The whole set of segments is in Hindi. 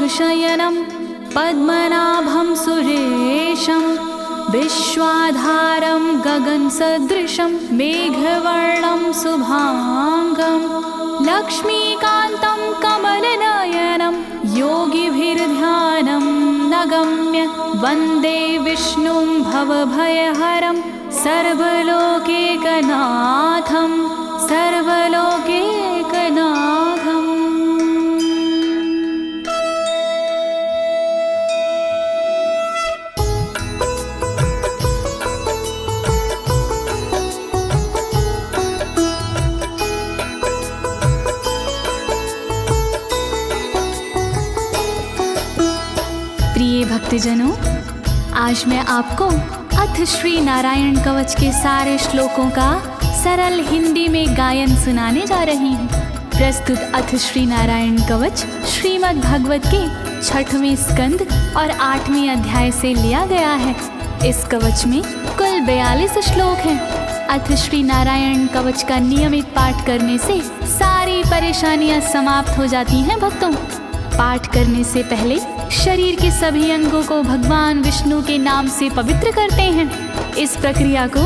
शयनं पद्मनाभं सुरेशं विश्वाधारं गगनसदृशं मेघवर्णं शुभांगं लक्ष्मीकान्तं कमलनयनं योगिभिर्ध्यानं नगम्य वन्दे विष्णुं भवभयहरं सर्वलोकैकनाथं सर्वलोकैकनाथम्। प्रिय भक्तजनों, आज मैं आपको अथ श्री नारायण कवच के सारे श्लोकों का सरल हिंदी में गायन सुनाने जा रही हूँ। प्रस्तुत अथ श्री नारायण कवच श्रीमद् भागवत के 6वें स्कंद और 8वें अध्याय से लिया गया है। इस कवच में कुल 42 श्लोक हैं। अथ श्री नारायण कवच का नियमित पाठ करने से सारी परेशानियां समाप्त हो जाती हैं। भक्तों, पाठ करने से पहले शरीर के सभी अंगों को भगवान विष्णु के नाम से पवित्र करते हैं। इस प्रक्रिया को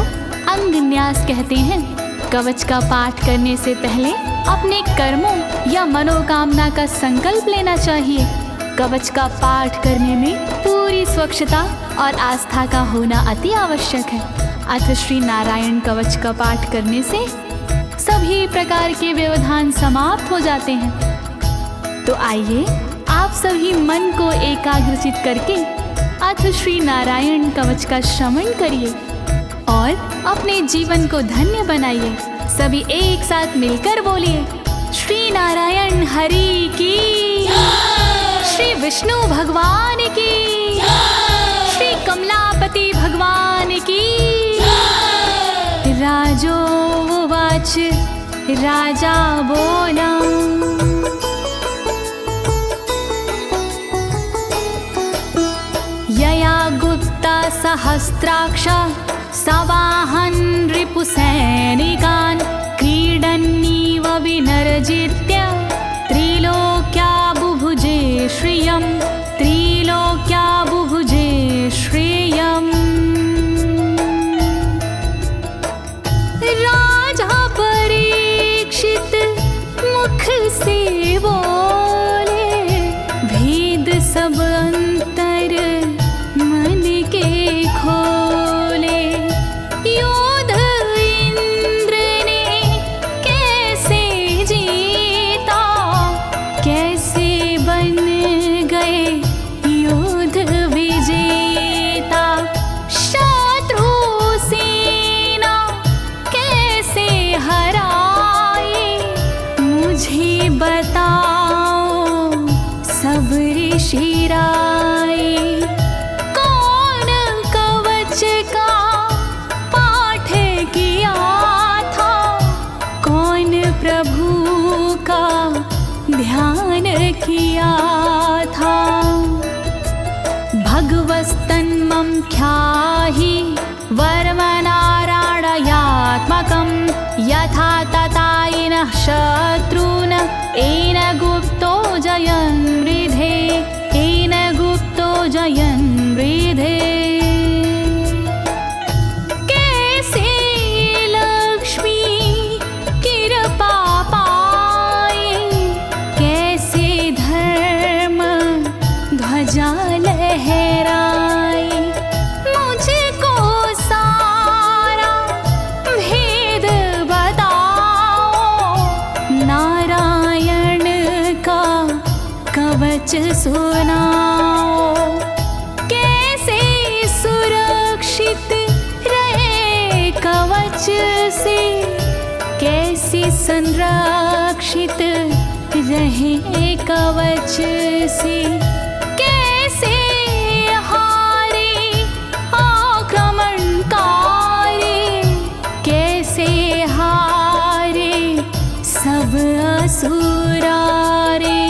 अंग न्यास कहते हैं। कवच का पाठ करने से पहले अपने कर्मों या मनोकामना का संकल्प लेना चाहिए। कवच का पाठ करने में पूरी स्वच्छता और आस्था का होना अति आवश्यक है। अथ श्री नारायण कवच का पाठ करने से सभी प्रकार के व्यवधान समाप्त हो जाते हैं। तो आइए आप सभी मन को एकाग्रचित करके अथ श्री नारायण कवच का श्रवण करिए और अपने जीवन को धन्य बनाइए। सभी एक साथ मिलकर बोलिए, श्री नारायण हरि की, श्री विष्णु भगवान की, श्री कमलापति भगवान की। राजोवाच, राजा बोला, यया गुप्ता सहस्राक्ष सवाहन रिपुसैनिकान् क्रीडन्नीव विनर्जित्य त्रिलोक्या बुभुजे श्रियं, त्रिलोक्या बुभुजे श्रियम्। राजा परीक्षित मुख से बोले, भेद सब अंतर मन के खोले। योद्ध इंद्र ने कैसे जीता, कैसे बन गए योद्ध विजेता। शत्रु सेना कैसे हराए, मुझे बताओ सब ऋषि राय। कौन कवच का पाठ किया था, कौन प्रभु का ध्यान किया था। भगवस्तन्मं ख्याहि वर्मनारायणात्मकं यथा तथा येन शत्रून् येन गुप्तो जयन् मृधे, येन गुप्तो जयन् मृधे। कैसे लक्ष्मी कृपा पाए, कैसे धर्म ध्वजा लहराए। मुझको सारा भेद बताओ, नारायण का कवच सुनाओ। कैसे सुरक्षित रहे कवच से, कैसे संरक्षित रहे कवच से। कैसे हारे आक्रमणकारी, कैसे हारे सब असुरारे।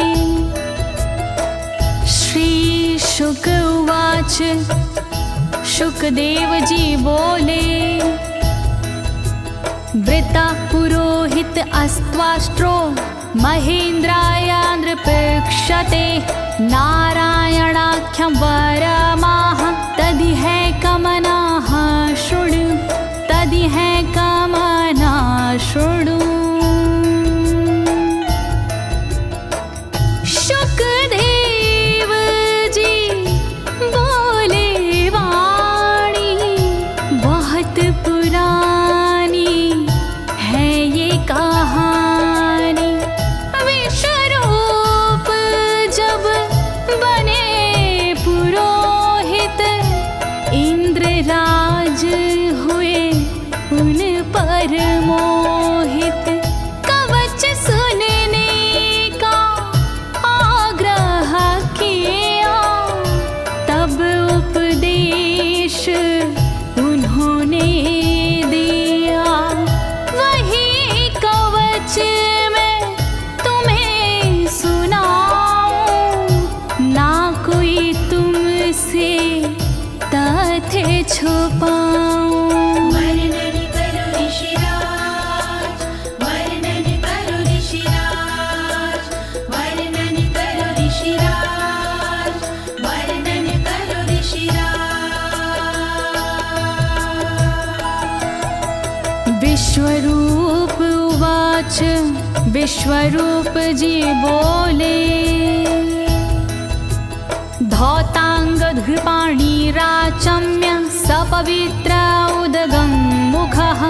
श्री शुक उवाच, शुकदेव जी बोले, वृता पुरोहित अस्त्वाष्ट्रो महेन्द्राय नृपक्षते नारायणाख्यं वरमाह तदिह कमनाः शृणु तदिह कमना शृणु। शुकदेव जी बोले वाणी बहुत पुरानी है ये कहानी। विश्वरूप जब बने पुरोहित इंद्रराज हुए उन पर मोहित। कवच सुनने का आग्रह किया तब उपदेश उन्होंने दिया। वही कवच मैं तुम्हें सुनाऊं ना कोई तुमसे तथ्य छुपाऊं। वर्णन करो ऋषिराज, वर्णन करो ऋषिराज, वर्णन करो ऋषिराज, वर्णन करो ऋषिराज। विश्वरूप उवाच विश्वरूप जी बोले। धौताङ्गधृपाणिराचम्य सपवित्र उदगं मुखः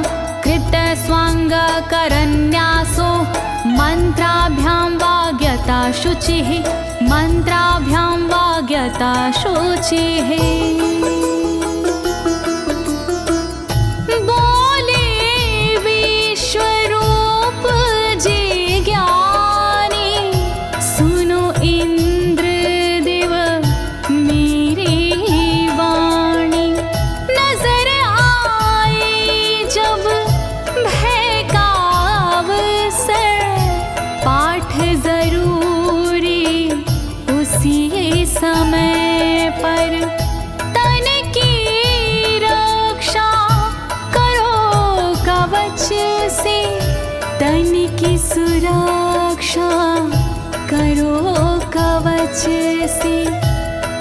कृतस्वाङ्गकरन्यासो मन्त्राभ्यां वाग्यता शुचिः मन्त्राभ्यां वाग्यता शुचिः। बोले विश्वरूप जी ज्ञानी सुनो इंद्रदेव मेरी वाणी। नजर आई जब भय का अवसर पाठ जरूरी उसी समय पर। तन की रक्षा करो कवच से तन की सुरक्षा करो कवच से।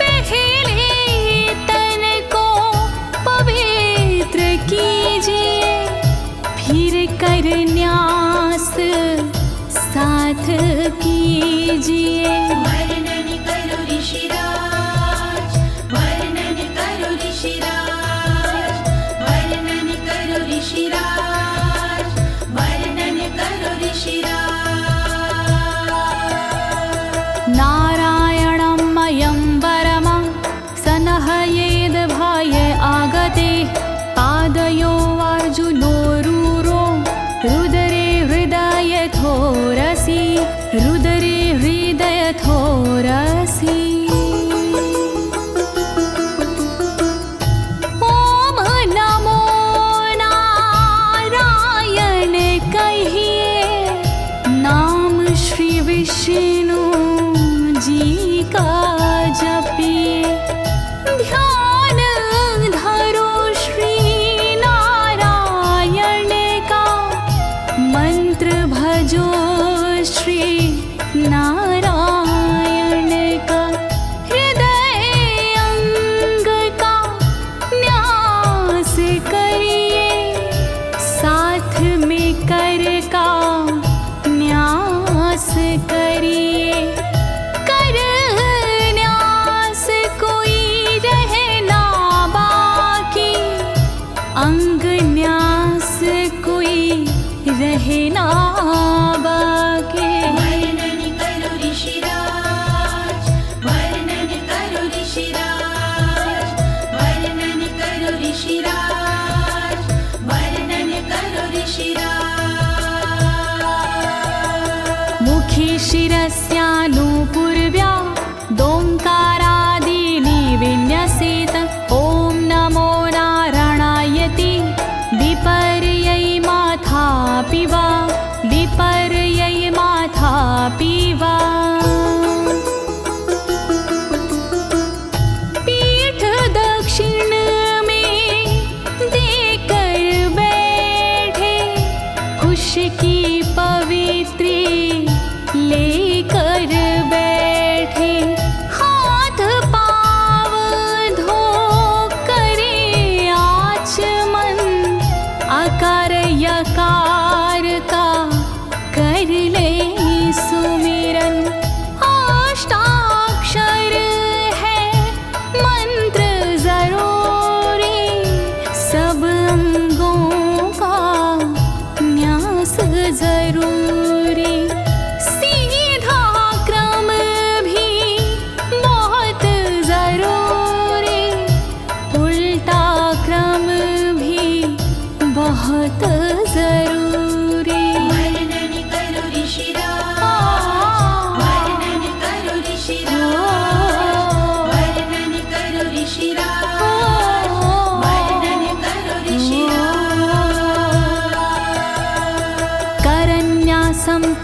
पहले तन को पवित्र कीजिए फिर कर न्यास साथ कीजिए। वर्णन करो ऋषिराज, वर्णन करो ऋषिराज, वर्णन करो ऋषिराज, वर्णन करो ऋषिराज। नारायणं मयं वरमं सनहयेद भये आगते। पादयो अर्जुनोरूरो रुदरे हृदयथोरसि रुदरे हृदयथोरसि। ओम नमो नारायण कहिए नाम श्री विष्णु जी का जपिए। ध्यान धरो श्री नारायण का मंत्र भजो श्री नारायण का। हृदय अंग का न्यास करिए साथ में कर का न्यास करिए। कर न्यास कोई रहना बाकी अंग न्यास कोई रहना बाकी। वर्णन करो ऋषिराज, वर्णन करो ऋषिराज, वर्णन करो ऋषिराज, वर्णन करो ऋषिराज। मुखी शिरस्यानुपूर्व्या दोङ्कारादीनि विन्यसेत। ॐ नमो नारायणेति विपर्यै माथापि वा विपर्यै माथापि वा। पीठ दक्षिण में देकर बैठे खुश की पवित्री लेकर बैठे।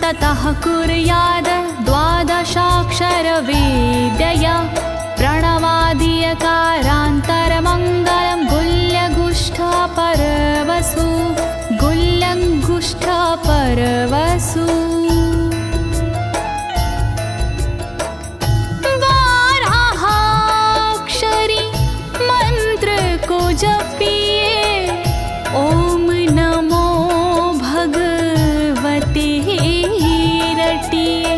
ततः कुर्याद द्वादशाक्षरविद्यया प्रणवादियकारान्तरमङ्गलं गुल्यगुष्ठपरवसु गुल्यगुष्ठपरवसु बारहाक्षरी मंत्र को जपिए ओम नमो भगवते रटिए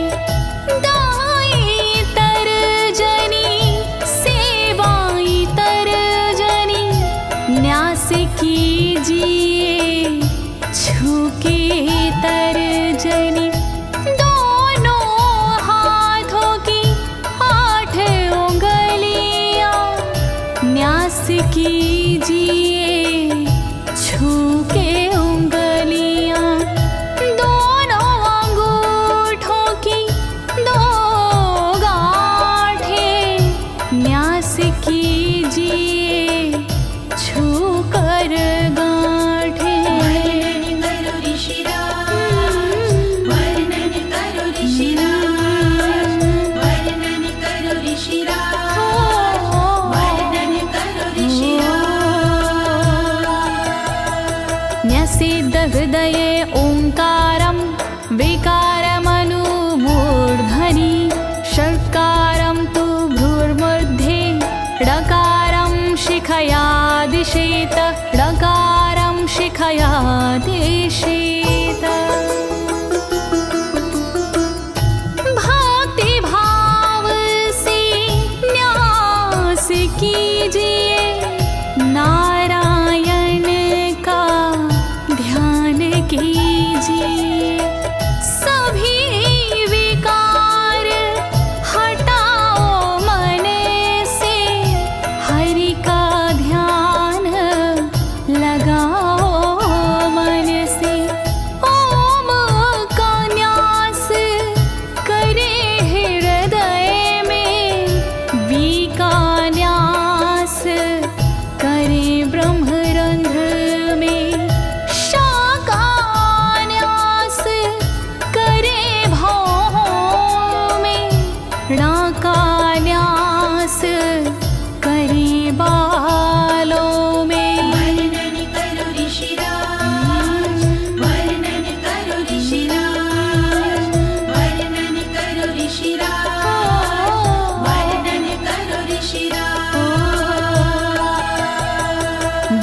दाई तरजनी सेवाई तरजनी न्यास कीजिए छूके तरजनी दोनों हाथों की 8 उंगलियां न्यास कीजिए छूके उंगलियां दोनों अंगूठों की 2 गांठें न्यास कीजिए छूकर गांठें। वर्णन करो ऋषिराज, वर्णन करो ऋषिराज, वर्णन करो ऋषिराज, वर्णन करो ऋषिराज। न्यसेद हृदये ओंकारं विकारमनुमूर्धनि षट्कारं तु भ्रूर्मध्ये ड़कारं शिखया दिशेत ड़कारं शिखया दिशेत। भक्ति भाव से न्यास कीजिए नारायण का ध्यान कीजिए सभी विकार हटाओ मन से हरि का ध्यान लगाओ मन से ओम का न्यास करे हृदय में वी का न्यास करे ब्रह्मरंध्र में शा का न्यास करे भौहों में णा का न्यास करे बालों में। वर्णन करो ऋषिराज, वर्णन करो ऋषिराज, वर्णन करो ऋषिराज, वर्णन करो ऋषिराज।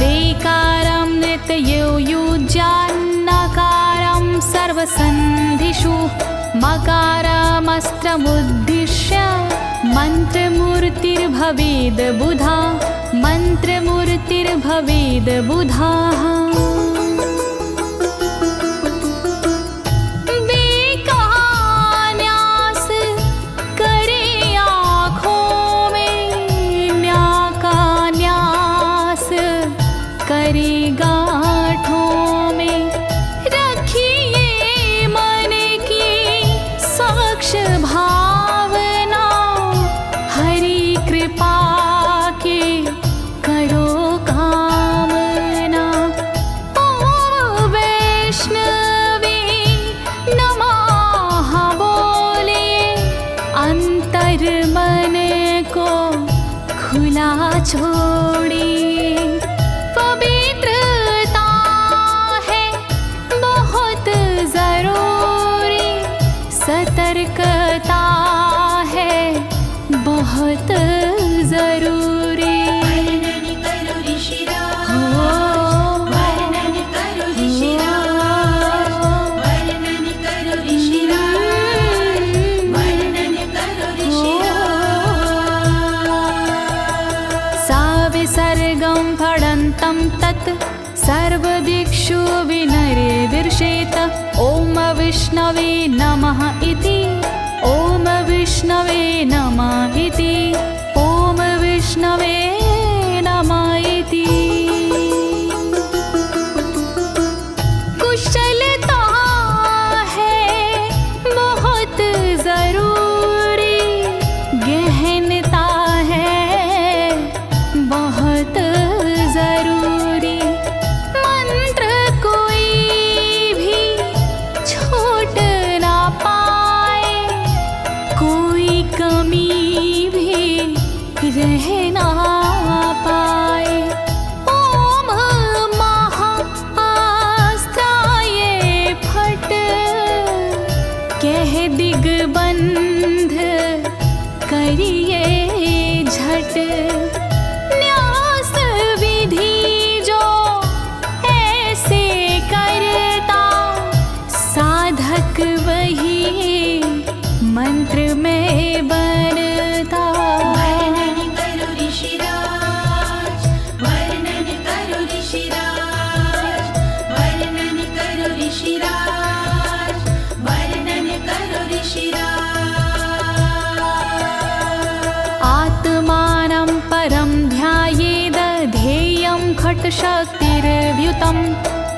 देकारं नित्ययुज्यान्नकारं सर्वसन्धिषु मकारमस्त्रमुद्दिश्य मन्त्रमूर्तिर्भवेद् बुधा मन्त्रमूर्तिर्भवेद् बुधाः। न्यास करे आँखों में न्या का न्यास करे गांठों में रखिए मन की साक्ष भावना हरि कृपा के करो कामना। ओम वैष्णवे नमः बोले अंतर मन को खुला छोड़िए पवित्रता है बहुत जरूरी सतर्कता है बहुत जरूरी। वर्णन करो ऋषिराज, वर्णन करो ऋषिराज, वर्णन करो ऋषिराज, वर्णन करो ऋषिराज। सा विसर्गं फडन्तं तत् सर्वदिक्षु विनिर्दिशेत ओम विष्णवे नमः इति ओम विष्णवे नमः इति ओम विष्णवे नमः इति। कुशलता है बहुत जरूरी गहनता है बहुत जरूरी मंत्र कोई भी छोट ना कह ना पाए। ओम महाअस्त्राय फट, कह दिग्बंध करिए झट। न्यास विधि जो ऐसे करता, साधक वही मंत्र में बनता। वर्णन करो ऋषिराज, वर्णन करो ऋषिराज, वर्णन करो ऋषिराज, वर्णन करो ऋषिराज। आत्मानं परं ध्यायेद ध्येयं खट्शक्तिर्व्युतं।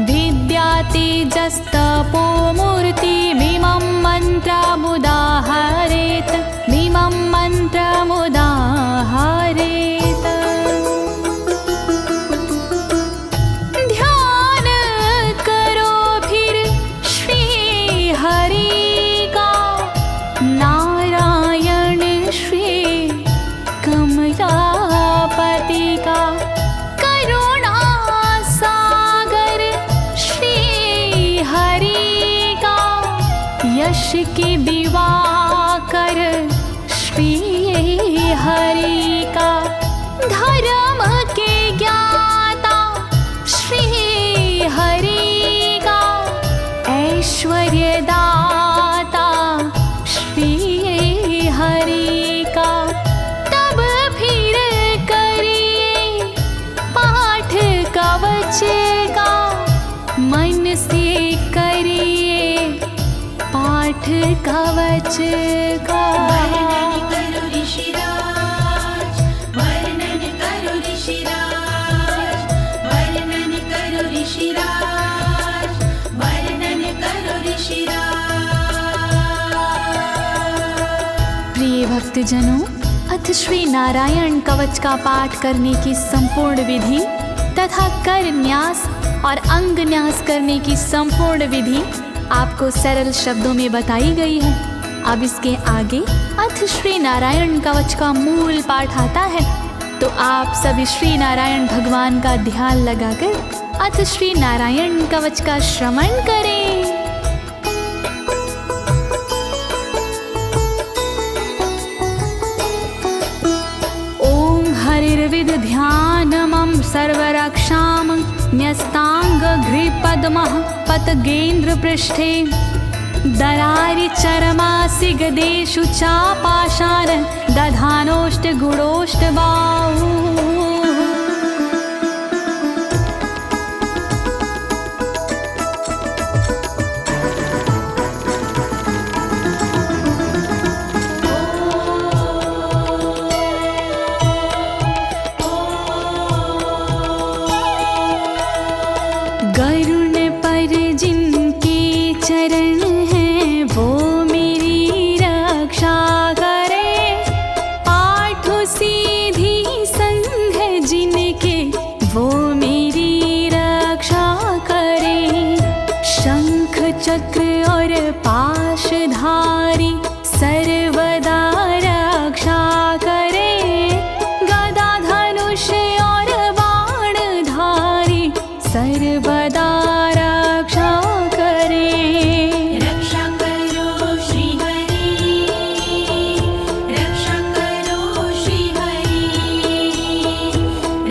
विद्या तेजस्तपो मूर्तिमिमं मन्त्रमुदाहरेत्, मिमं मन्त्रमुदाहरेत्। ध्यान करो फिर श्री हरि का, नारायण श्री कमलापति का। करुणा सागर श्री हरि का, यश के दिवाकर श्री हरि का। धर्म के ज्ञाता श्री हरि का, ऐश्वर्य दाता श्री हरि का। तब फिर करिए पाठ कवच का, मन से करिए पाठ कवच का। वर्णन करो ऋषिराज, वर्णन करो ऋषिराज, वर्णन करो ऋषिराज, वर्णन करो ऋषिराज। प्रिय भक्तजनों, अथ श्री नारायण कवच का पाठ करने की संपूर्ण विधि तथा कर न्यास और अंग न्यास करने की संपूर्ण विधि आपको सरल शब्दों में बताई गई है। अब इसके आगे अथ श्री नारायण कवच का मूल पाठ आता है, तो आप सभी श्री नारायण भगवान का ध्यान लगाकर अथ श्री नारायण कवच का श्रवण करें। ओम हरिर्विद ध्यानमं सर्वरक्षां न्यस्ताङ्घ्रिपद्मः पतगेन्द्र पृष्ठे। दरारि चरमासि गदेषु चापाशान दधानोष्ट गुणोष्ट बाहु। गरुण पर जिनके चरण हैं वो मेरी रक्षा करे। आठ सीधी संग जिनके वो मेरी रक्षा करे। शंख चक्र और पाशधारी सर्वदा रक्षा करे। गदा धनुष और बाणधारी सर्वदा रक्षा करे। रक्षा करो श्री हरि, रक्षा करो श्री हरि,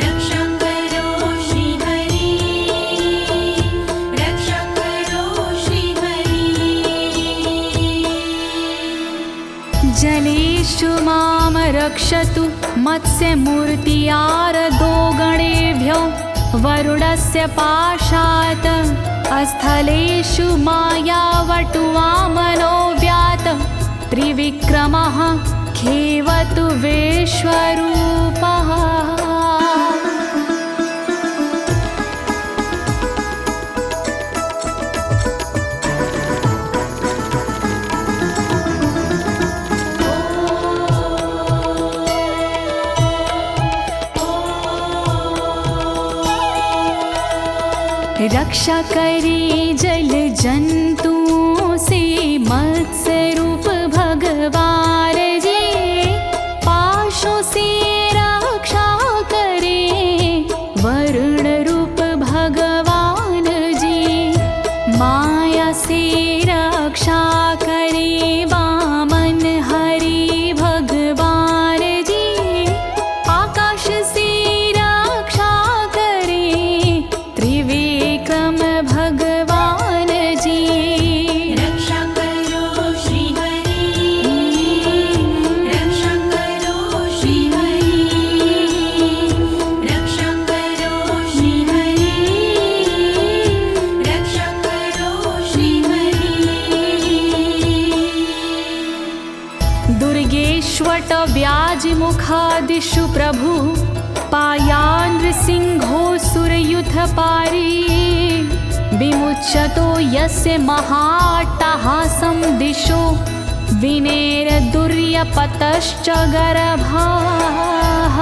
रक्षा करो श्री हरि, रक्षा करो श्री हरि। जलेषु मां रक्षतु मत्स्यमूर्तियारदो गणेभ्यो। वरुणस्य पाशात् स्थलेषु मायावटुवामनो व्यात। त्रिविक्रमः खेवतु विश्वरूपः। रक्षा करे जल जंतुओं से मत्स्य रूप भगवान जी। पाशों से दिशु प्रभु पायानृसिंहोऽसुरयुथपारी विमुच्यतो यस्य महाट्टहासं दिशो विनेरदुर्यपतश्च गर्भाः।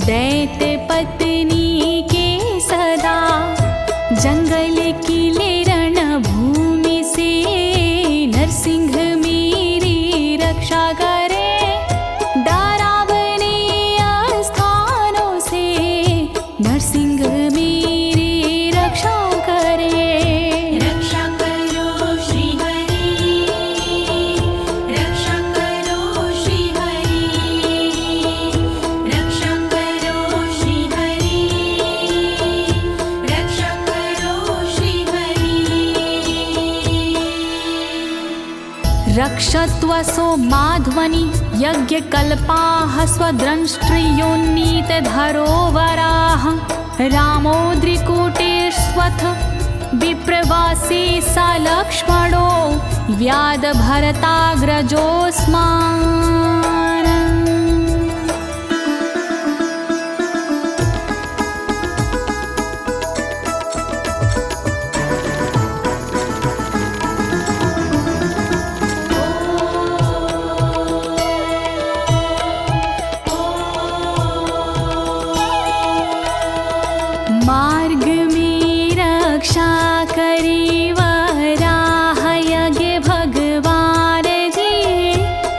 दैत्य पत्नी के सदा जंगल किले रणभूमि से नरसिंह मेरी रक्षा करे। डरावने स्थानों से नरसिंह मेरी रक्षा करे। रक्षा करो श्री हरि, रक्षा करो श्री हरि, रक्षा करो श्री हरि, रक्षा करो श्री हरि। रक्षत्वसो माध्वनि यज्ञकल्पाः स्वद्रंष्ट्रियोन्नीतधरोवराः रामोद्रिकूटेष्वथ विप्रवासी स लक्ष्मणो व्याधभरताग्रजोऽस्मान्। मार्ग में रक्षा करी वराह यज्ञ भगवान जी,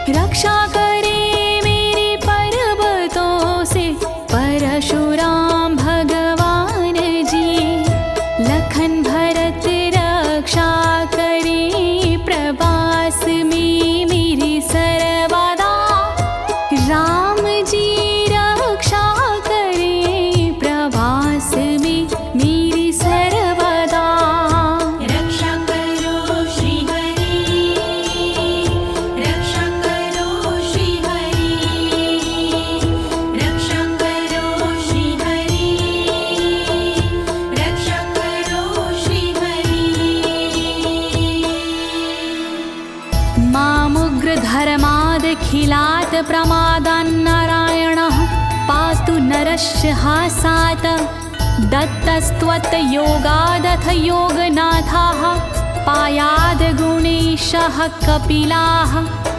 रक्षा करे मेरे पर्वतों से परशुराम भगवान जी। लखन भरत रक्षा करे प्रवास में मेरी सर्वदा, राम जी रक्षा करे प्रवास में मेरी सर्वदा। रक्षा करो श्री हरि, रक्षा करो श्री हरि, रक्षा करो श्री हरि, रक्षा करो श्री हरि। मामुग्रधर्मादखिलात् प्रमादान्नारायणः पातु नरस्य हासात्। दत्तस्त्वत्योगादथ योगनाथाः पायाद् गुणेशः कपिलाः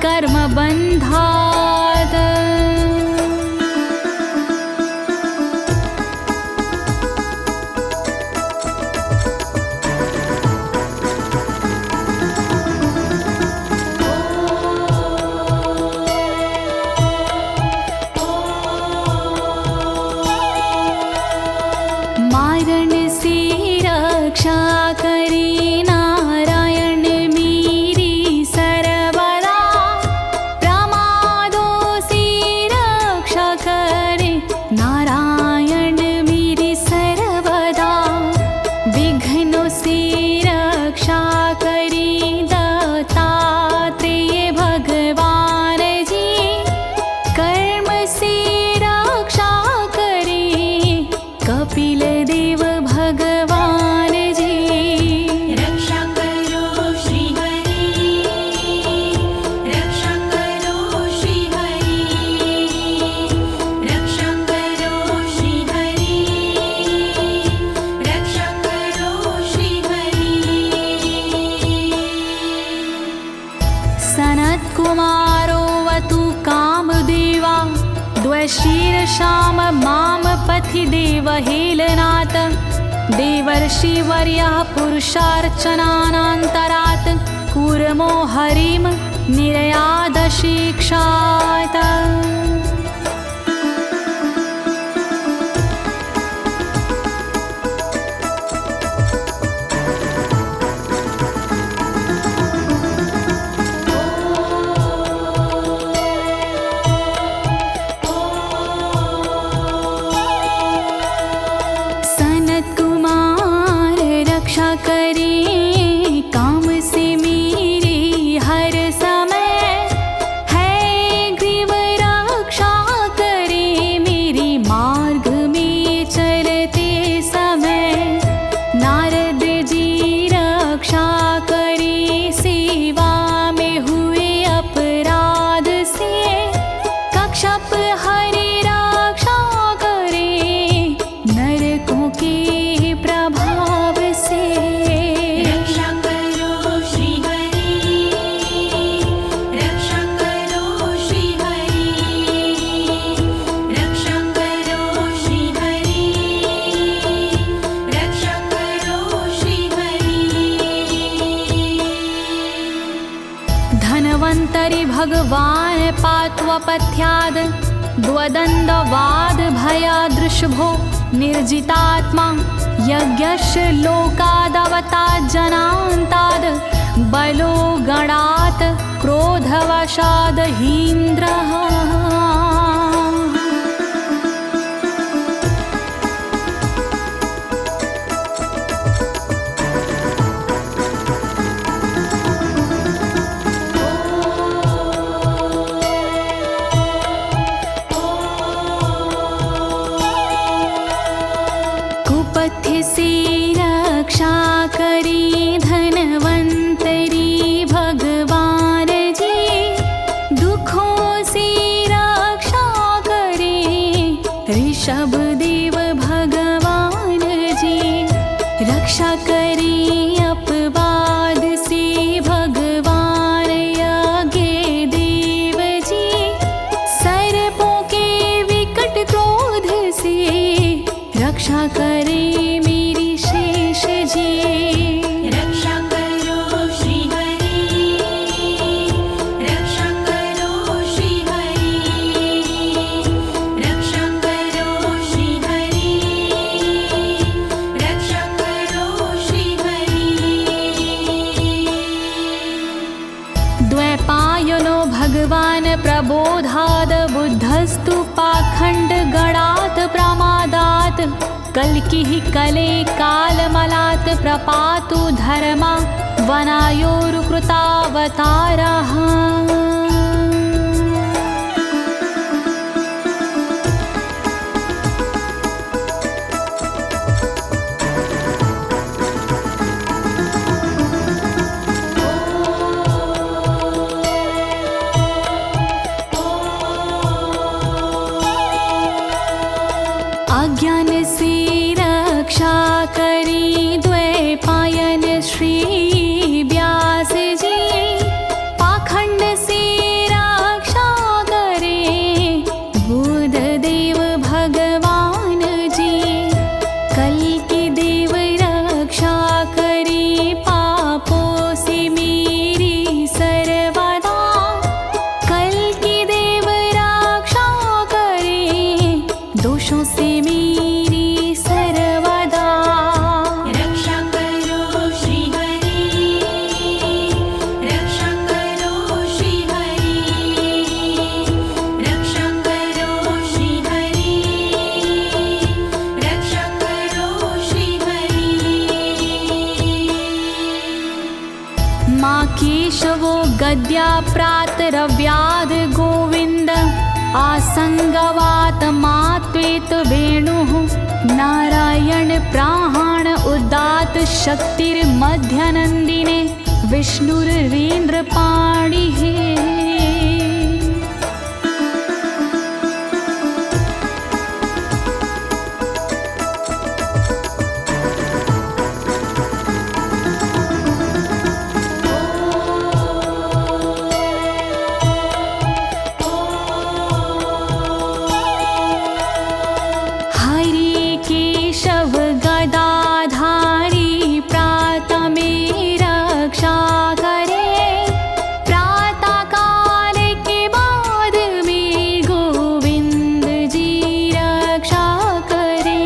कर्मबन्धात्। मारण से रक्षा करे नारायण मेरी सर्वदा, प्रमादों से रक्षा करे नारायण मेरी सर्वदा। विघ्नों से रक्षा करे दत्तात्रेय भगवान जी, कर्म से रक्षा करे कपिल देव भगवान जी। रक्षा करो श्री हरि, रक्षा करो श्री हरि, रक्षा करो श्री हरि, रक्षा करो श्री हरि। सनत्कुमारोऽवतु कामदेवा द्वशीर्षाम माम पथि देवहेलनात्। देवर्षिवर्यः पुरुषार्चनानन्तरात् कूर्मो हरिं निर्यादशिक्षात्। भगवान् पात्वपथ्याद् द्वदण्डवाद भयादृशभो निर्जितात्मा यज्ञस्य लोकादवतात् जनान्ताद् बलो गणात् क्रोधवशाद् हीन्द्रः। कुपथ्य से रक्षा करी धनवंतरी भगवान जी, दुखों से रक्षा करे ऋषभ देव भगवान जी। रक्षा करे अपवाद से भगवान यज्ञ देव जी, सर्पों के विकट क्रोध से रक्षा करे मेरी शेष जी। रक्षा करो श्री हरि, रक्षा करो श्री हरि, रक्षा करो श्री हरि, रक्षा करो श्री हरि। द्वैपायनो भगवान् प्रबोधाद् बुद्धस्तु पाखण्ड गणात् प्रमादात् कल्किः कले कालमलात् प्रपातु धर्मा वनायोरुकृतावतारः। अज्ञान से रक्षा करी द्वैपायन श्री व्यास जी, पाखंड से रक्षा करे बुध देव भगवान जी। कल्कि देव रक्षा करी पापों से मेरी सर्वदा, कल्कि देव रक्षा करे दोषों से मेरी सर्वदा। रक्षा करो श्री हरि, रक्षा करो श्री हरि, रक्षा करो श्री हरि, रक्षा करो श्री हरि। माँ केशवो गद्या प्रातरव्याद गोविन्द, आसंगवात मात्वेत वेणुः नारायण प्राण उदात शक्तिर्मध्यनन्दिने विष्णुरेन्द्रपाणिः। हरि केशव गदाधारी प्रातमे रक्षा करे, प्रातः काल के बाद में गोविंद जी रक्षा करे।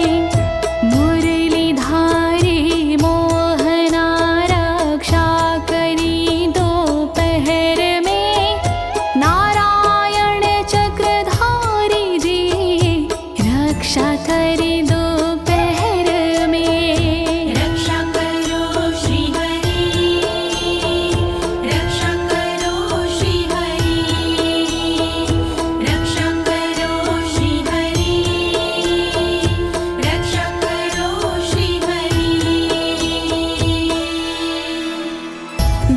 मुरलीधारी मोहना रक्षा करी दोपहर में, नारायण चक्रधारी जी रक्षा करे दोपहर में। रक्षा करो श्री हरि, रक्षा करो श्री हरि, रक्षा करो श्री हरि, रक्षा करो श्री हरि।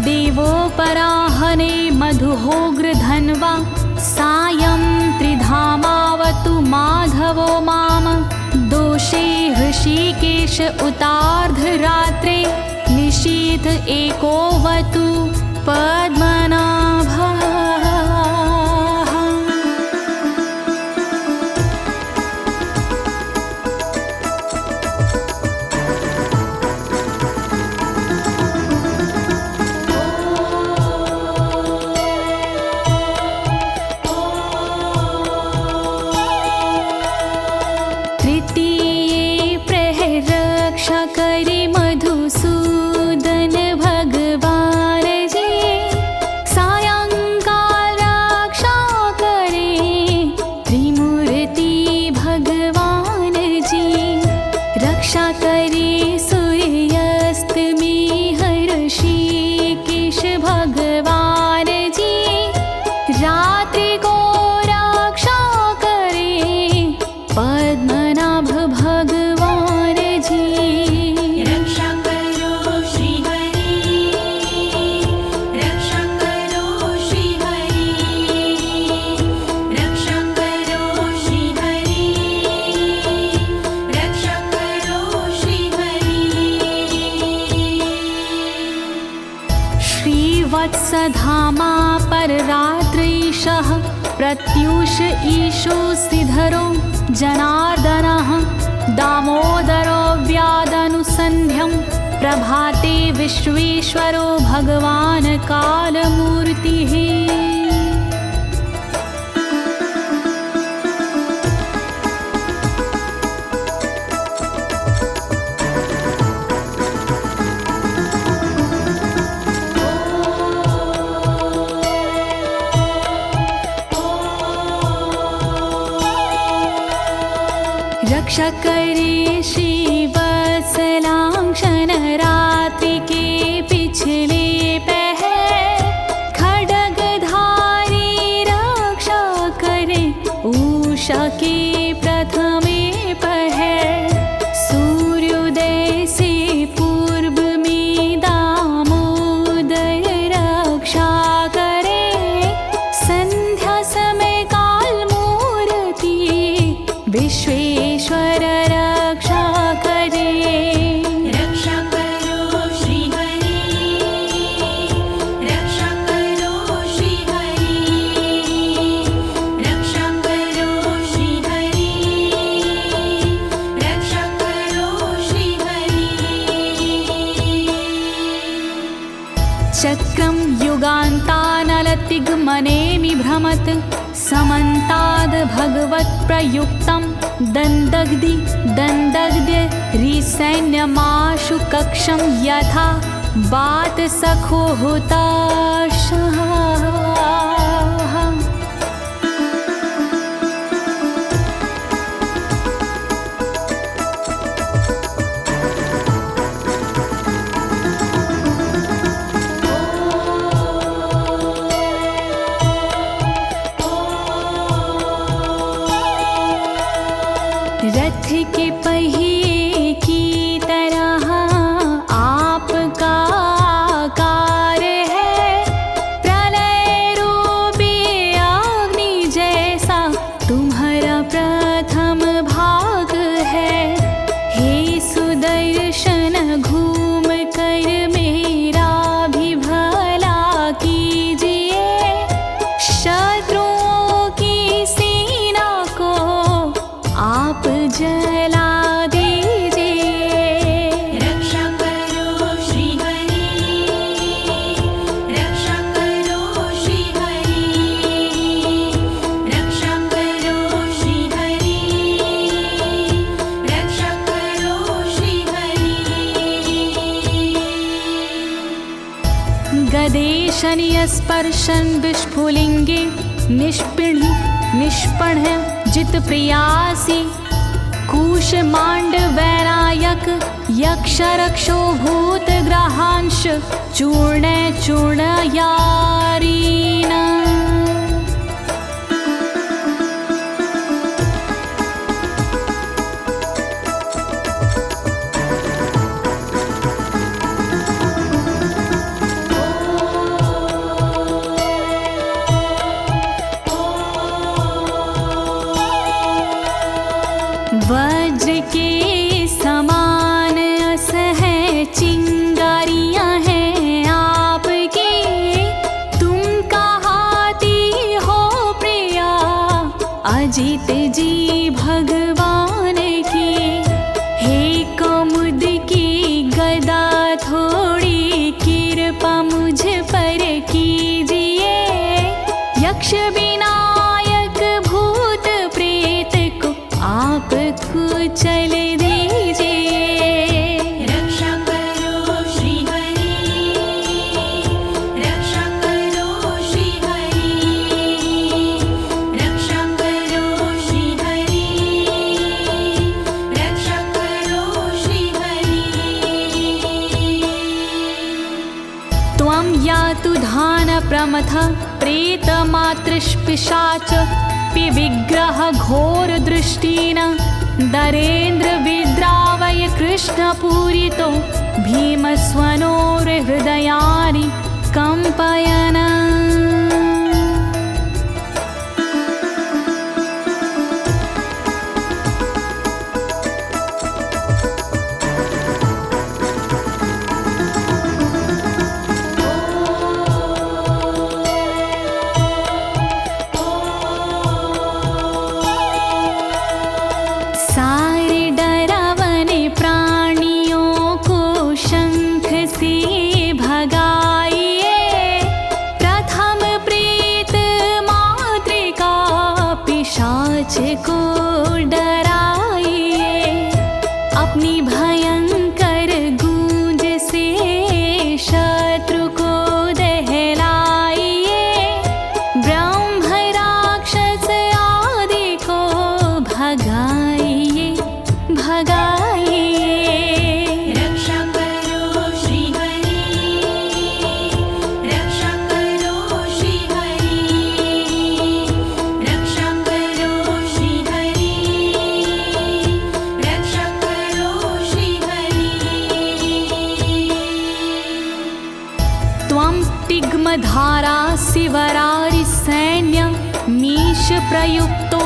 देवोपराहने मधुहोग्र धन्वा, सायं त्रिधामावतु माधवो माम। दोषे ऋषिकेश उतार्धरात्रे, निशीथ एकोवतु पद्मनाभः। धामा पर रात्रीशः प्रत्यूष ईशो सिधरो जनार्दनः दामोदरो व्यादनुसन्ध्यं प्रभाते विश्वेश्वरो भगवान् कालमूर्तिः। रक्षा करे श्रीवत्सलांक्षण रात्रि के पिछले पहर खड्गधारी रक्षा करे उषा के प्रथमे पहर सूर्योदय से पूर्व में दामोदर रक्षा करे संध्या समय काल मूर्ति विश्वेश्वर रक्षा करे। रक्षा करो श्री हरि, रक्षा करो श्री हरि, रक्षा करो श्री हरि, रक्षा करो श्री हरि। चक्रं युगान्तानलतिग्मनेमि भ्रमत् समन्ताद् भगवत्प्रयुक्तं दन्दग्ध्य रिसैन्यमाशु कक्षं यथा वातसखो हुताशः। रथ के पहिए की तरह आपका आकार है, प्रलय रूपी अग्नि जैसा तुम्हारा प्रथम भाग है। हे सुदर्शन घूम कर मेरा भी भला कीजिए, शत्रुओं की सेना को आप जला दीजिए। रक्षा करो श्री हरि, रक्षा करो श्री हरि, रक्षा करो श्री हरि, रक्षा करो श्री हरि। गदेशनियस्पर्शन विस्फुलिंगे निष्पण जित प्रियासी कूशमांड वैरायक यक्ष रक्षो भूत ग्रहांश चूर्ण चूर्णयारीना। वज्र के समान असह चिंगारियां हैं आपकी, तुम कहाती हो प्रिया अजित जी भगवान की। हे कमुद की गदा थोड़ी कृपा मुझ पर कीजिए, यक्ष विनायक भूत प्रेत को आप कुचल दीजिए। रक्षा करो श्री हरि, रक्षा करो श्री हरि, रक्षा करो श्री हरि, रक्षा करो श्री हरि। त्वं यातु धान प्रमथ प्रेतमातृष्पिशाच विग्रह घोर दृष्टिन दरेन्द्र विद्रावय कृष्णपूरितो भीमस्वनोर्हृदयानि कंपयन्। भगाइए भगाइए। रक्षा करो श्री हरि, रक्षा करो श्री हरि, रक्षा करो श्री हरि, रक्षा करो श्री हरि। त्वं तिग्मधारा शिवरारि सैन्य मीश प्रयुक्तो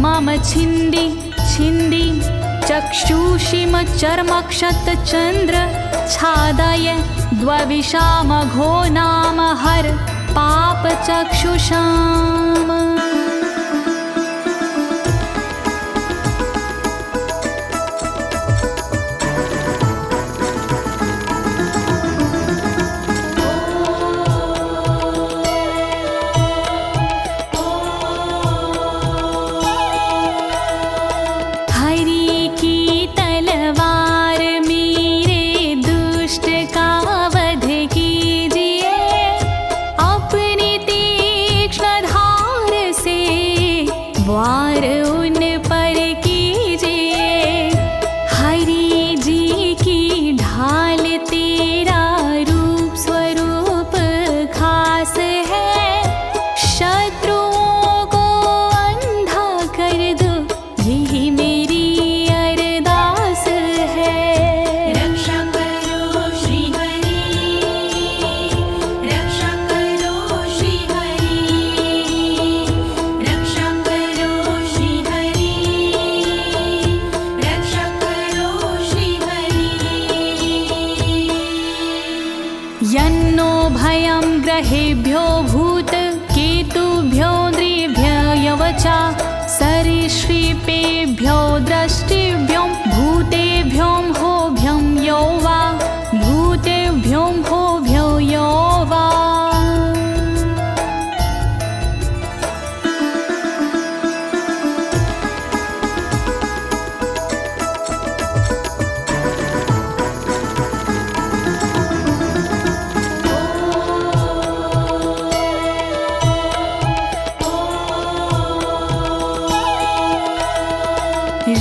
मम छिन्दी छिन्दी चक्षुषीम चर्मक्षतचन्द्र छादय द्वविषामघो नाम हर पापचक्षुषाम्। वार उन पर कीजिए, हरि जी की ढाल तेरा रूप स्वरूप खास है, शत्रुओं को अंधा कर दो यही मेरी अरदास है। रक्षा करो श्री हरि, रक्षा करो श्री हरि, रक्षा करो श्री हरि, रक्षा करो श्री हरि। यन्नो भयं ग्रहेभ्यो भूत केतुभ्यो नृभ्ययवचा सरीसृपेभ्यो दृष्टिभ्यो भूतेभ्यो होभ्यं यो वा भूतेभ्यो होभ्यो यो वा।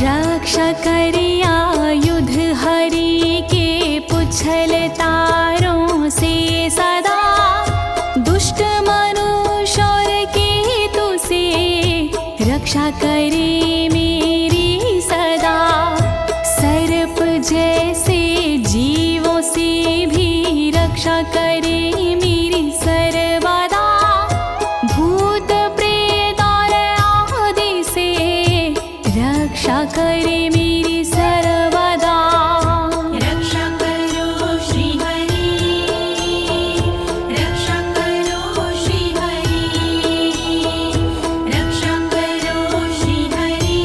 रक्षा करिया युद्ध हरि के पुछल तारों से सदा, दुष्ट मनुष्य और केतु से रक्षा करे मेरी सदा। सर्प जैसे जीवों से भी रक्षा करे मेरी सर्वदा, भूत प्रेत और आदि से रक्षा करे मेरी सर्वदा। रक्षा करो श्री हरि, रक्षा करो श्री हरि, रक्षा करो श्री हरि,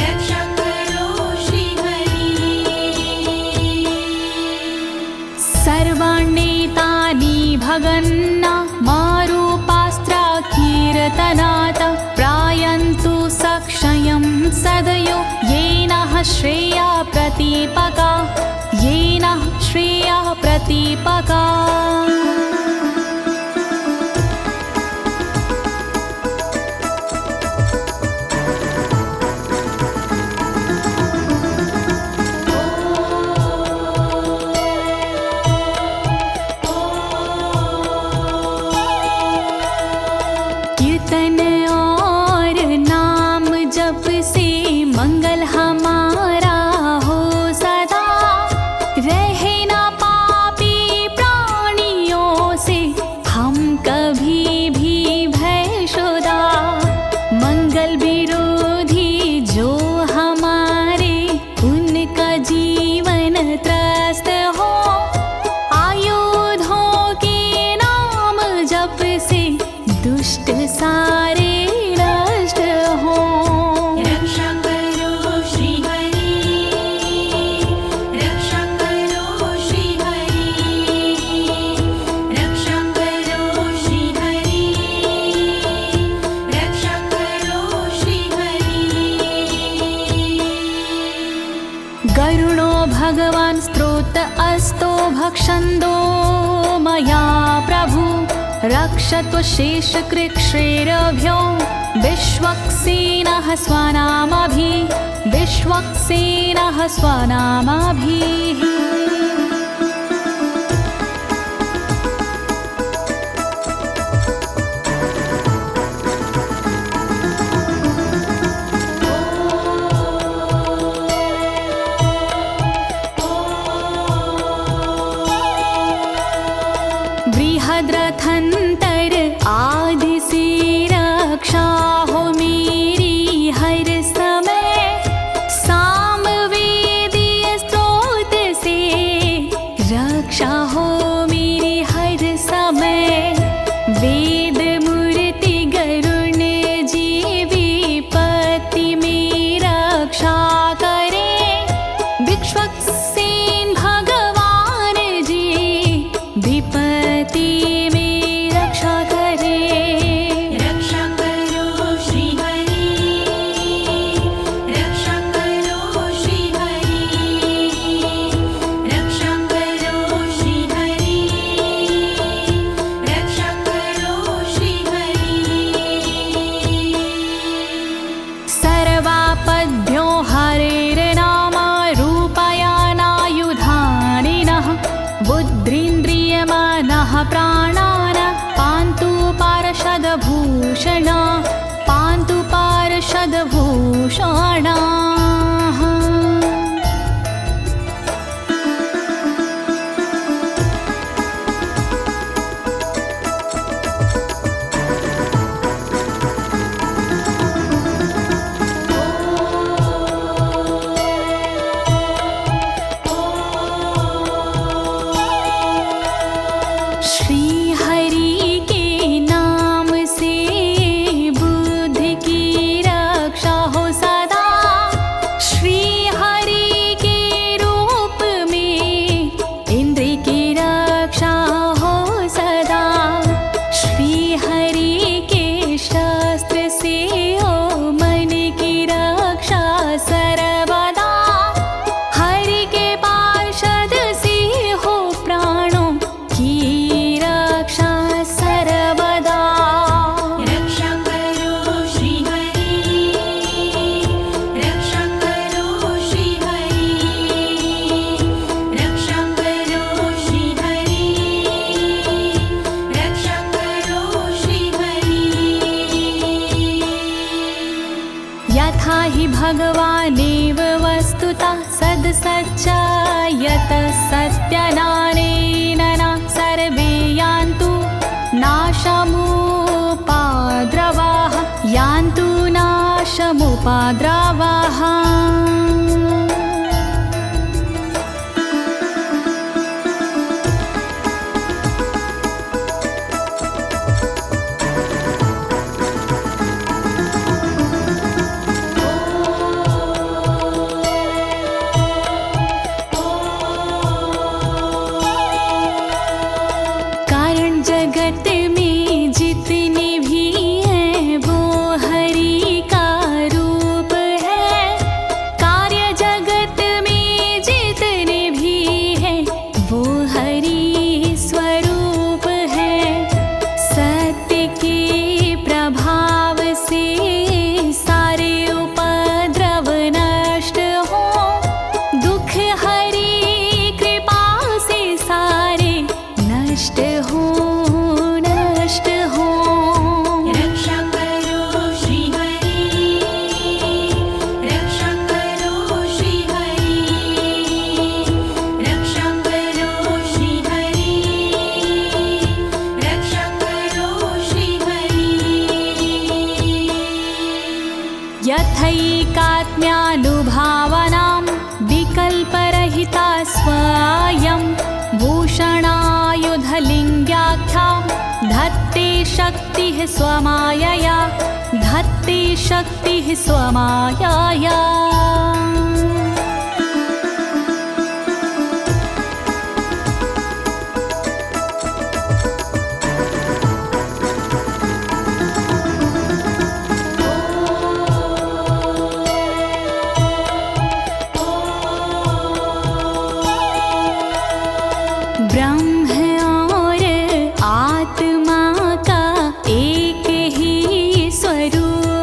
रक्षा करो श्री हरि। सर्वाण्येतानि भगन्ना मारूपास्त्रा कीर्तनात् प्रायन्तु सक्षयं सदयो येन श्रेया प्रतीपका, येन श्रेया प्रतीपका। कीर्तन और नाम जप से मंगल हमारा हो सदा, रहे ना पापी प्राणियों से हम कभी भी भयशुदा। मंगल विरोधी जो हमारे उनका जीवन त्रस्त हो, आयुधों के नाम जप से दुष्ट सारे नष्ट हो। रक्षा करो श्री हरि, रक्षा करो श्री हरि, रक्षा करो श्री हरि, रक्षा करो श्री हरि। गरुणो भगवान् स्तोत्र अस्तो भक्षन्दो मया प्रभु, रक्षत्व शेषकृच्छ्रेरभ्यो विश्वक्सेनः स्वनामभिः बृहद्रथंतर आदि से रक्षा हो मेरी हर समय, सामवेदीय स्रोत से रक्षा हो मेरी हर समय। वेद मूर्ति गरुण जी विपत्ति में रक्षा करे, विश्वक्सेन भगवान जी विपत्ति में रक्षा करे। रक्षा करो श्री हरि, रक्षा करो श्री हरि, रक्षा करो श्री हरि, रक्षा करो श्री हरि। सर्वापद्भ्यो हरेर्नाम रूपयानायुधानिनः, बुद्धिन्द्रियमनः प्राणान् पान्तु पार्षदभूषण, पान्तु पार्षदभूषणाः। श्री हरि के नाम से बुद्धि की रक्षा हो सदा, श्री हरि के रूप में इंद्रिय की रक्षा हो सदा, श्री हरि के शस्त्र से हो मन की रक्षा सर्वदा, हरि के पार्षद से हो प्राणों की रक्षा सर्वदा। रक्षा करो श्री हरि, रक्षा करो श्री हरि, रक्षा करो श्री हरि, रक्षा करो श्री हरि। यथा हि भगवानेव वस्तुतः सद्सच्चायतः सत्यनानेन न सर्वे यान्तु नाशमुपाद्रवाः, यान्तु नाशमुपाद्रवाः। कारण जगत में जितने भी हैं वो हरि का रूप है, कार्य जगत में जितने भी हैं वो हरि स्वरूप है। सत्य के प्रभाव से सारे उपद्रव नष्ट हो, दुख हरि कृपा से सारे नष्ट हो, नष्ट हो। रक्षा करो श्री हरि, रक्षा करो श्री हरि, रक्षा करो श्री हरि, रक्षा करो श्री हरि। यथैकात्म्यानुभावनां विकल्परहिता स्वयं भूषणायुधलिङ्ग्याख्या, धत्ते शक्तिः स्वमायया, धत्ते शक्तिः स्वमायया। ब्रह्म और आत्मा का एक ही स्वरूप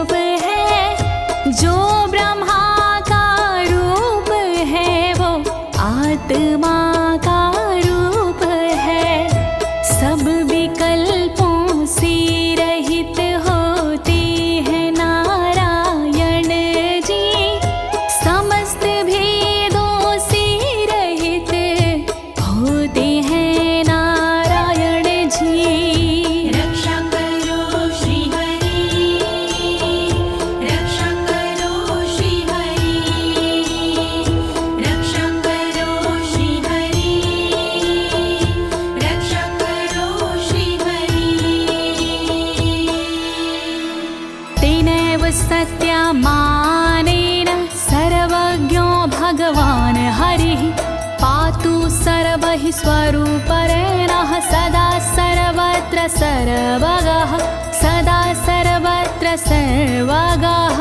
मानेन सर्वज्ञो भगवान् हरिः पातु सर्वैः स्वरूपेण सदा सर्वत्र सर्वगः सदा सर्वत्र सर्वगः।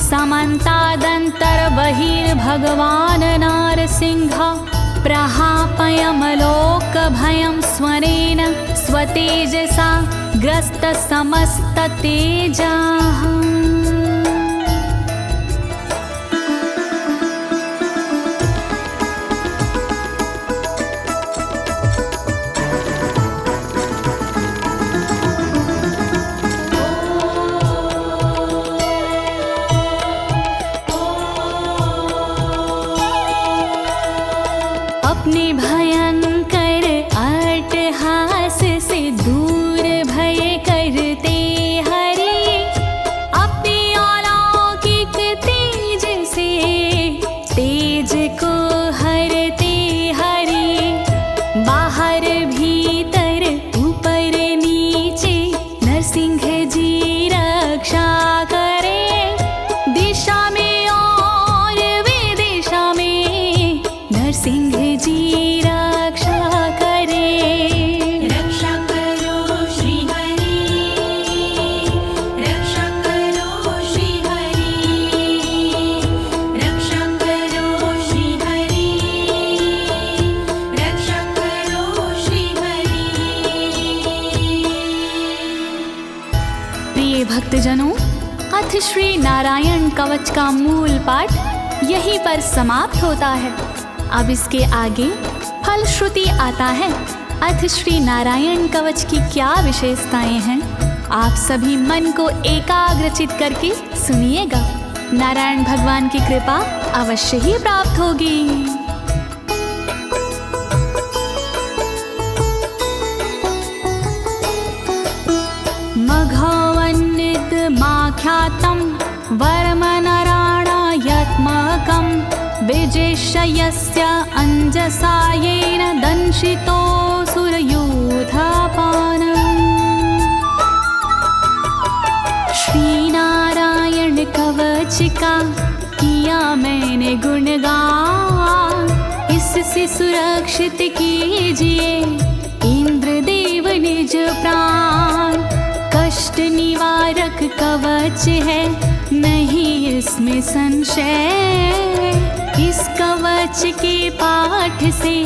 समन्तादन्तर्बहिर्भगवान् नारसिंहः प्रहापयमलोकभयं स्वरेण स्वतेजसा ग्रस्तसमस्ततेजाः। अपने भयंकर अट्टहास से दूर भय करते हरि अपने अलौकिक तेज से तेज को हरते हरि बाहर भीतर ऊपर नीचे नरसिंह जी रक्षा करे दिशा में और विदिशा में नरसिंह जी रक्षा करे। रक्षा करो श्री हरि रक्षा करो श्री हरि रक्षा करो श्री हरि रक्षा करो श्री हरि। प्रिय भक्तजनों, अथ श्री नारायण कवच का मूल पाठ यहीं पर समाप्त होता है। अब इसके आगे फलश्रुति आता है। अथ श्री नारायण कवच की क्या विशेषताएं हैं, आप सभी मन को एकाग्रचित करके सुनिएगा। नारायण भगवान की कृपा अवश्य ही प्राप्त होगी। मघवन्नित माख्यातं वर्मनराणायत्मकं विजेशयस्य अंजसायेन दंशितोऽसुरयूथपानम्। श्री नारायण कवच का किया मैंने गुणगान, इससे सुरक्षित कीजिए इंद्रदेव निज प्राण। कष्ट निवारक कवच है नहीं इसमें संशय, इस कवच के पाठ से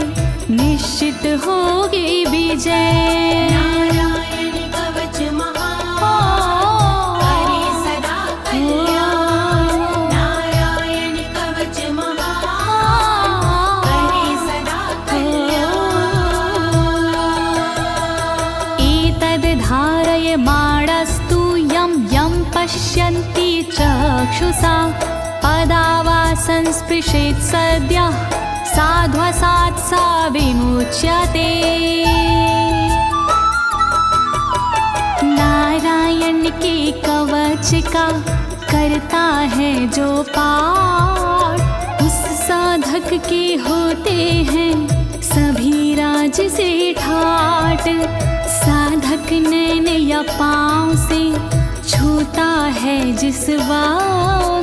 निश्चित होगी विजय। नारायण कवच महान करे सदा कल्याण नारायण कवच महान करे सदा कल्याण। एतद् धारयमाणस्तु यं यं पश्यन्ति चक्षुषा पदा वा संस्पृशेत् सद्यः साध्वसात् सा विमुच्यते। नारायण के कवच का करता है जो पाठ, उस साधक के होते हैं सभी राज से ठाट। साधक नैन या पाँव से छूता है जिस बार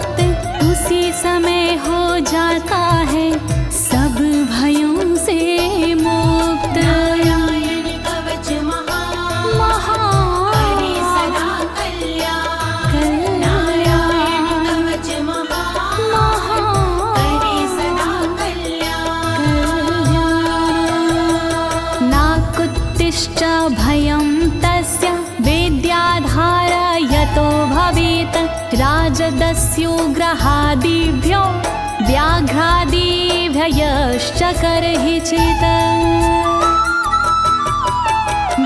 उसी समय हो जाता है सब भयों से मुक्त। नारायण कवच महान करे सदा कल्याण। नारायण कवच महान करे सदा कल्याण। नाकुत्तिश्च भयं तस्य वेद्याधारयतो भवेत् राजदस्युग्रहादिभ्यो व्याघ्रादिभ्यश्च करहिचित्।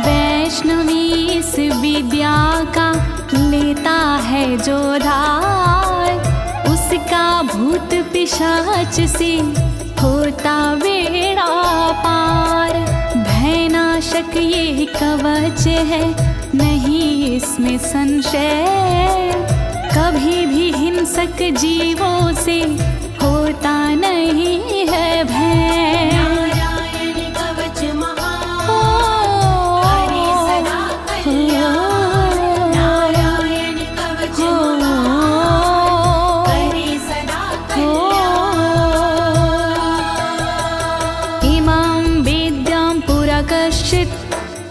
वैष्णवी इस विद्या का लेता है जो धार, उसका भूत पिशाच से होता बेड़ा पार। भयनाशक ये कवच है नहीं इसमें संशय, कभी भी हिंसक जीवों से होता नहीं है भय। नारायण कवच महान करे सदा कल्याण। नारायण कवच महान करे सदा कल्याण। इमां वेद्यां पुरा कश्चित्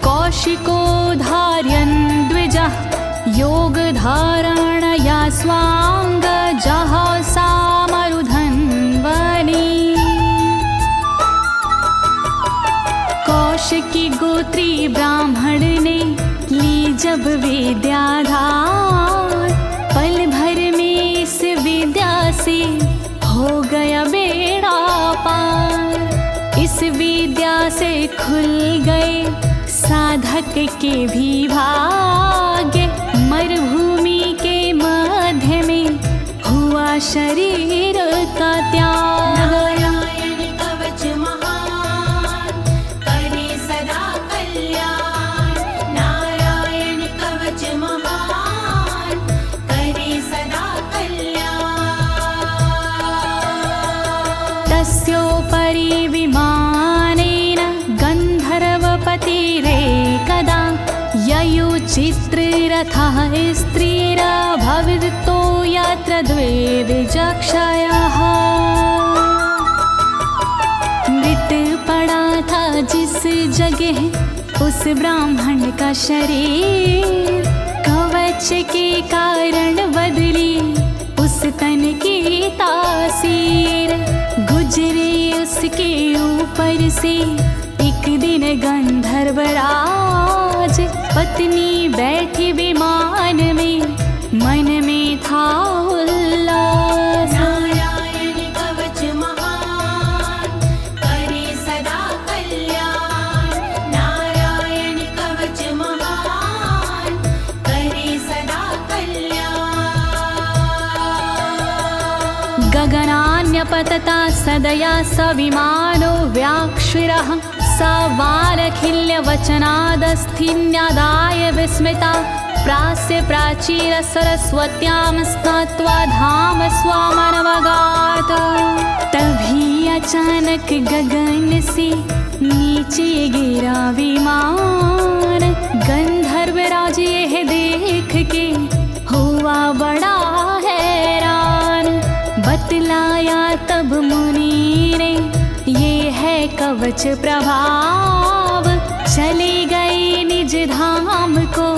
कौशिको धारयन् द्विजः, योगधारणया स्वाङ्गजः सामरुधन्वने। कौशिकी गोत्री ब्राह्मण ने ली जब विद्याधार, पल भर में इस विद्या से हो गया बेड़ा पार। इस विद्या से खुल गए साधक के भी भाग्य, मरुभूमि के मध्य में हुआ शरीर का त्याग। नारायण कवच महान करे सदा कल्याण। नारायण कवच महान करे सदा कल्याण। तस्योपरि विमानेन गन्धर्वपतिरेकदा, ययुचित्ररथः स्त्रीरभवितो यत्र द्वे विचक्षयः। मृत पड़ा था जिस जगह उस ब्राह्मण का शरीर, कवच के कारण बदली उस तन की तासीर। गुजरे उसके ऊपर से एक दिन गंधर्वराज, पत्नी बैठी विमान में मन में था उल्लास। नारायण कवच महान करे सदा कल्याण। नारायण कवच महान करे सदा कल्याण। गगनान्यपतता सदया स विमानो व्याक्षिरः, स वालखिल्यवचनादस्थिन्यादाय विस्मिता, प्रास्य प्राचीर सरस्वत्यां स्नात्वा धाम स्वामनवगात। तभी अचानक गगन से नीचे गिरा विमान, गंधर्वराज यह देख के हुआ बड़ा हैरान। बतलाया तब मुनि ने ये है कवच प्रभाव, चले गए निज धाम को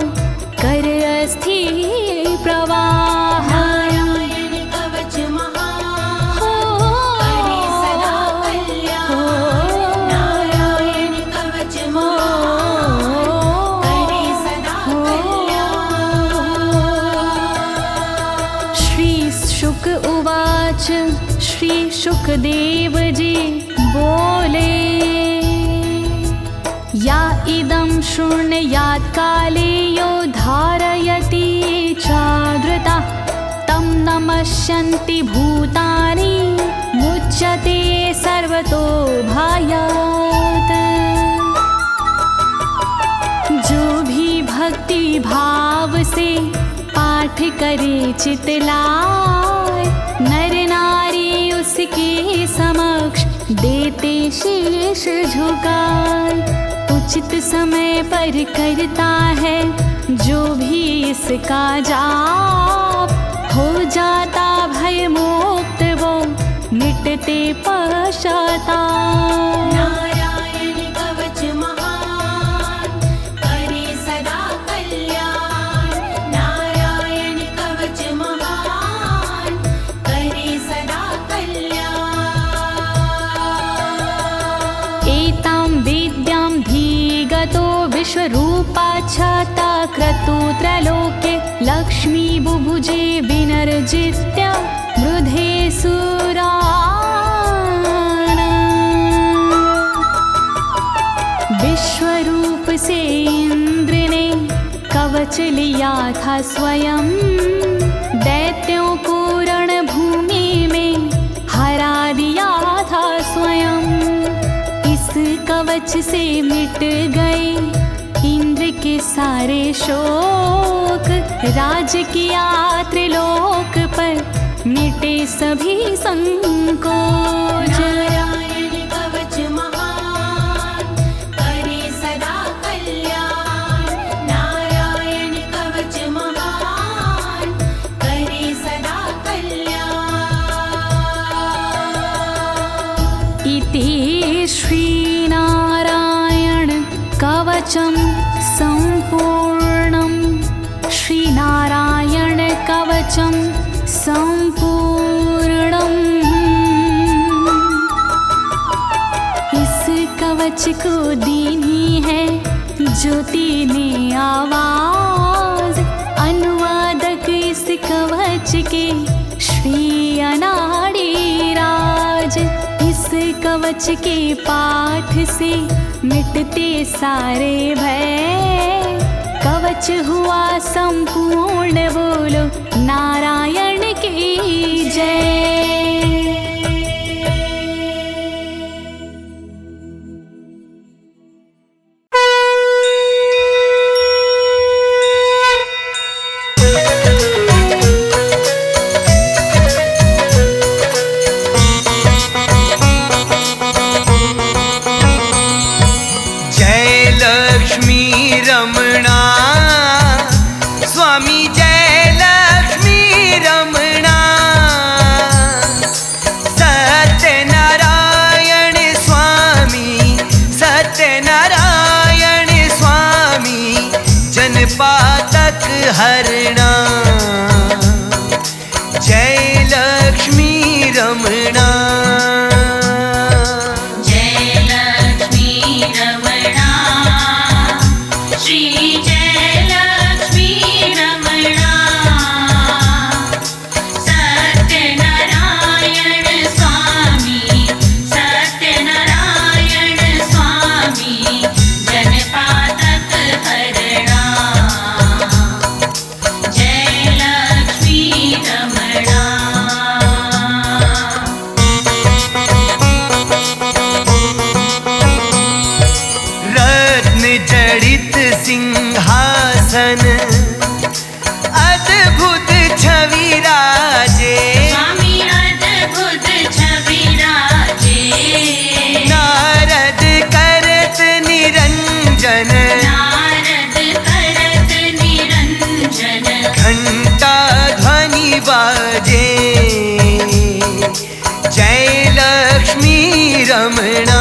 कर अस्थिर प्रवाह। नारायण कवच महान करे सदा कल्याण। नारायण कवच महान करे सदा कल्याण। श्री शुक उवाच, श्री शुकदेव जी बोले, या इदं शृणुयात् काले यो धारयति चादृता, तं नमस्यन्ति भूतानि मुच्यते सर्वतो भयात्। जो भी भक्ति भाव से पाठ करे चितलाय, नर नारी उसके समक्ष देते शीश झुकाए। उचित समय पर करता है जो भी इसका जाप, हो जाता भय मोक्ष विश्वरूपा छाता क्रतुत्रलोके लक्ष्मी बुभुजे विनर्जित्य मृधे सुराना। विश्वरूप से इंद्र ने कवच लिया था स्वयं, दैत्यों को रणभूमि में हरा दिया था स्वयं। इस कवच से मिट गए इंद्र के सारे शोक, राज किया त्रिलोक पर मिटे सभी संकोच। नारायण कवच महान करे सदा कल्याण, नारायण कवच महान करे सदा कल्याण। इति श्रीनारायण कवचं सम्पूर्णं, श्रीनारायण कवचं सम्पूर्णम्। इस कवच को दीनी है ज्योति ने आवाज, अनुवादक इस कवच के श्री अनाड़ी राज। इस कवच के पाठ से मिटते सारे भय, कवच हुआ संपूर्ण, बोलो नारायण की जय। हरणा जय लक्ष्मी रमणा, जय लक्ष्मी रमणा, श्री जय लक्ष्मी रमणा। सत्यनारायण स्वामी, सत्यनारायण स्वामी, जनपातक हरणा। जड़ित सिंहासन अद्भुत छवि राजे, स्वामी अद्भुत छवि राजे। नारद करत निरंजन, नारद करत निरंजन। घंटा ध्वनि बाजे, जय लक्ष्मी रमणा।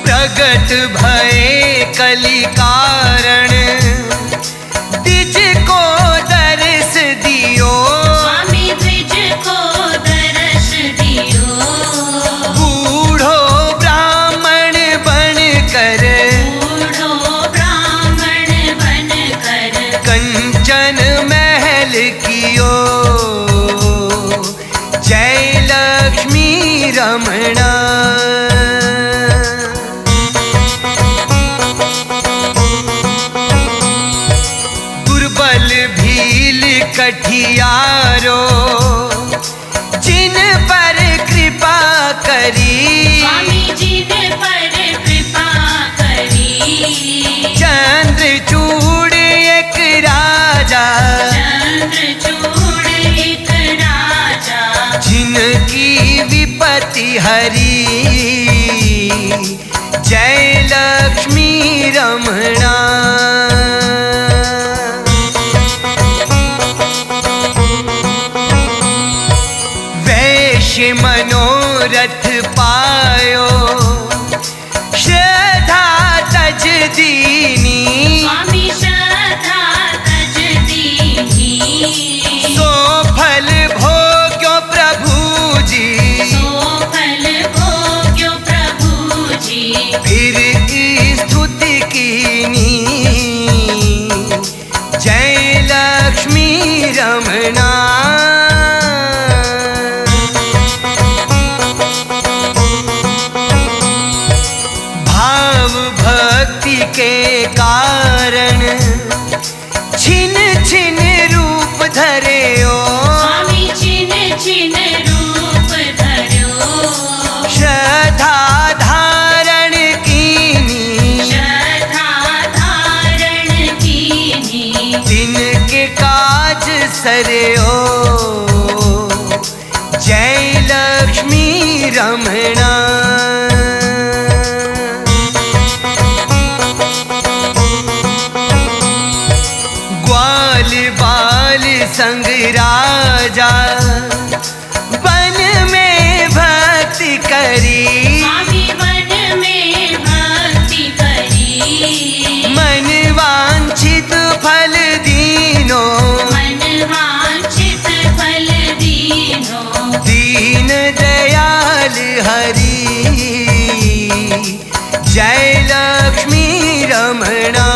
प्रगट भये कलि कारण, द्विज को दर्श दियो, स्वामी द्विज को दर्श दियो। बूढ़ो ब्राह्मण बन कर, बूढ़ो ब्राह्मण बन कर, कंचन महल कियो, जय लक्ष्मी रमणा। कठियारो जिन पर कृपा करी, स्वामी जिन पर कृपा करी। चंद्रचूड़ एक राजा, चंद्रचूड़ एक राजा, जिनकी विपत्ति हरी, जय लक्ष्मी रमणा। मनोरथ पायो अवसरे ओ जय लक्ष्मी रमणा। ग्वाल बाल संग राजा वन में भक्ति करी, स्वामी वन में भक्ति करी। मन वांछित फल दीनो, मन वांछित फल दीनो। दीन दयाल हरि जय लक्ष्मी रमणा।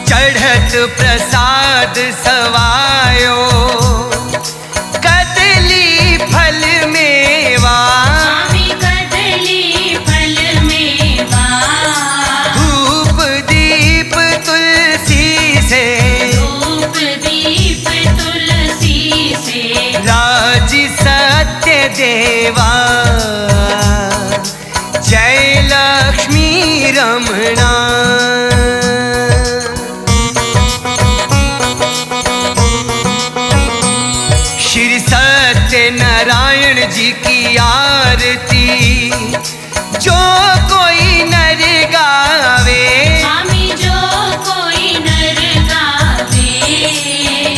चढ़त प्रसाद सवायो कदली फल मेवा, स्वामी कदली फल मेवा। धूप दीप तुलसी से, धूप दीप तुलसी से। राज सत्य देवा जय लक्ष्मी रमणा। श्री सत्य नारायण जी की आरती जो कोई नर गावे, स्वामी जो कोई नर गावे।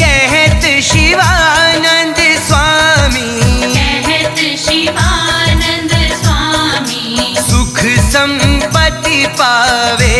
कहत शिवानंद स्वामी, कहत शिवानंद स्वामी। सुख संपत्ति पावे